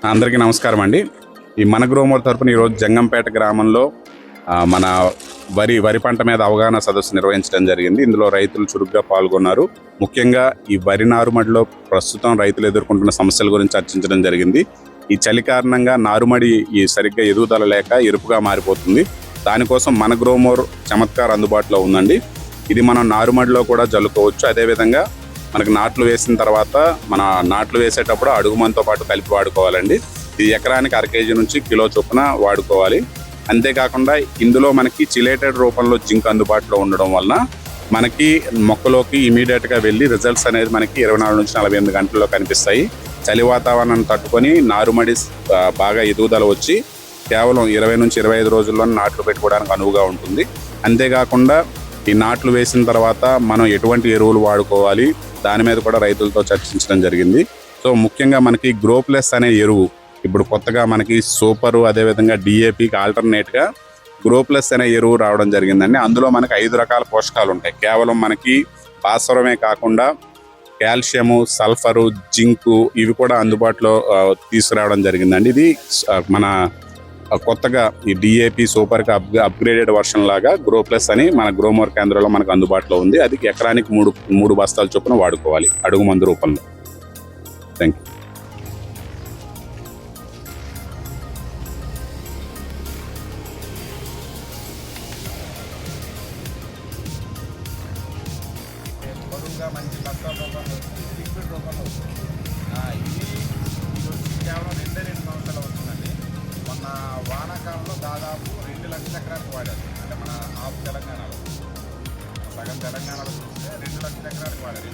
అందరికీ నమస్కారం అండి. ఈ మన గ్రోమర్ తరపున ఈరోజు జంగంపేట గ్రామంలో మన వరి పంట మీద అవగాహన సదస్సు నిర్వహించడం జరిగింది. ఇందులో రైతులు చురుగ్గా పాల్గొన్నారు. ముఖ్యంగా ఈ వరి నారుమడిలో ప్రస్తుతం రైతులు ఎదుర్కొంటున్న సమస్యల గురించి చర్చించడం జరిగింది. ఈ చలి కారణంగా నారుమడి సరిగ్గా ఎదుగుదల లేక ఎరుపుగా మారిపోతుంది. దానికోసం మన గ్రోమోర్ చమత్కార్ అందుబాటులో ఉందండి. ఇది మనం నారుమడిలో కూడా జల్లుకోవచ్చు. అదేవిధంగా మనకు నాట్లు వేసిన తర్వాత మన నాట్లు వేసేటప్పుడు అడుగు మందుతో పాటు కలిపి వాడుకోవాలండి. ఇది ఎకరానికి 1/2 కేజీ నుంచి కిలో చొప్పున వాడుకోవాలి. అంతేకాకుండా ఇందులో మనకి చిలేటెడ్ రూపంలో జింక్ అందుబాటులో ఉండడం వలన మనకి మొక్కలోకి ఇమీడియట్గా వెళ్ళి రిజల్ట్స్ అనేది మనకి 24 నుంచి 48 గంటల్లో కనిపిస్తాయి. చలి వాతావరణాన్ని తట్టుకొని నారుమడి బాగా ఎదుగుదల వచ్చి కేవలం 20 నుంచి 25 రోజుల్లో నాట్లు పెట్టుకోవడానికి అనువుగా ఉంటుంది. అంతేకాకుండా ఈ నాట్లు వేసిన తర్వాత మనం ఎటువంటి ఎరువులు వాడుకోవాలి దాని మీద కూడా రైతులతో చర్చించడం జరిగింది. సో ముఖ్యంగా మనకి గ్రోప్లెస్ అనే ఎరువు ఇప్పుడు కొత్తగా మనకి సూపరు అదేవిధంగా డిఏపికి ఆల్టర్నేట్గా గ్రోప్లెస్ అనే ఎరువు రావడం జరిగిందండి. అందులో మనకి 5 రకాల పోషకాలు ఉంటాయి. కేవలం మనకి భాస్వరమే కాకుండా కాల్షియము, సల్ఫరు, జింకు ఇవి కూడా అందుబాటులో తీసుకురావడం జరిగిందండి. ఇది మన కొత్తగా ఈ డిఏపి సూపర్కి అప్గ్రేడెడ్ వర్షన్ లాగా గ్రోప్లెస్ అని మన గ్రోమోర్ కేంద్రంలో మనకు అందుబాటులో ఉంది. అది ఎకరానికి 3 బస్తాల చొప్పున వాడుకోవాలి అడుగు మందు రూపంలో. Thank you. మంచి బస్తా రూపంలో వస్తుంది, లిక్విడ్ రూపంలో వస్తుంది. ఇది కేవలం 2 సంవత్సరాలు వస్తుందండి. మొన్న వానాకాలంలో దాదాపు 2 లక్షల ఎకరాలకు వాడారు. అంటే మన ఆఫ్ తెలంగాణలో సగం తెలంగాణలో చూస్తే 2 లక్షల ఎకరాలకు వాడారు.